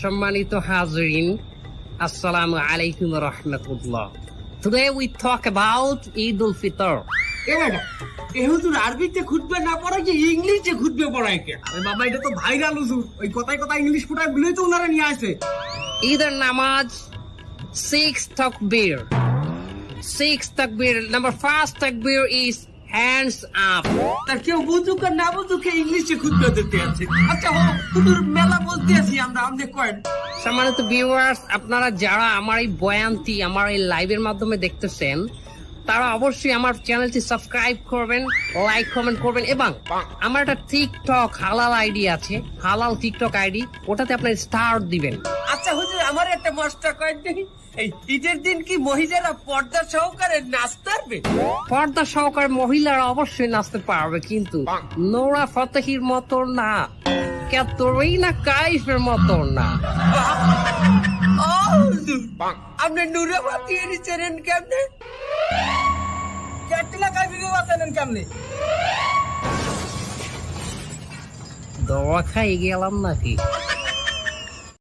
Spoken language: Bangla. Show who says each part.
Speaker 1: সম্মানিত হাজরিন, আসসালামু আলাইকুম ওয়া রাহমাতুল্লাহ। Today we talk about Eid al-Fitr.
Speaker 2: হুজুর আরবিতে খুতবা না পড়ায় যে ইংলিশে খুতবা পড়ায় কে?
Speaker 3: আরে বাবা এটা তো ভাইরাল হুজুর, ওই কথায় কথায় ইংলিশ ফুটায় বলেই তো ওনারা নিয়ে আসে।
Speaker 1: Either namaz, 6 takbir. 6 takbir. Number first takbir is hands up.
Speaker 2: তার কেউ বুঝুক আর না বুঝুক ইংলিশে খুতবা দিতে আছে। আচ্ছা হুজুর মেলা বলতে আছি আমরা আমাদের কয়েন।
Speaker 1: সম্মানিত ভিউয়ার্স, আপনারা যারা আমার এই বয়ানটি আমার এই লাইভের মাধ্যমে দেখতেছেন, তারা অবশ্যই আমার চ্যানেলটি সাবস্ক্রাইব করবেন, লাইক কমেন্ট করবেন এবং আমার একটা টিকটক হালাল আইডি আছে, হালাল টিকটক আইডি, ওটাতে আপনার স্টার দিবেন।
Speaker 2: আচ্ছা হুজুর আমার একটা মস্ত কয়েন নেই, এই ঈদের দিন কি মহিলারা পর্দা সহকারে নাচতে পারবে?
Speaker 1: পর্দা সহকারে মহিলারা অবশ্যই নাচতে পারবে, কিন্তু নোরা ফতেহির মতো না, ক্যাটরিনা কাইফের মতো না।
Speaker 2: আপনি নুরে বাতিয়ে নিচ্ছেন কেমনে?
Speaker 3: ক্যাটরিনা কাইফকে বাঁচালেন কেমনে?
Speaker 1: দোয়া খাই গেলাম নাকি?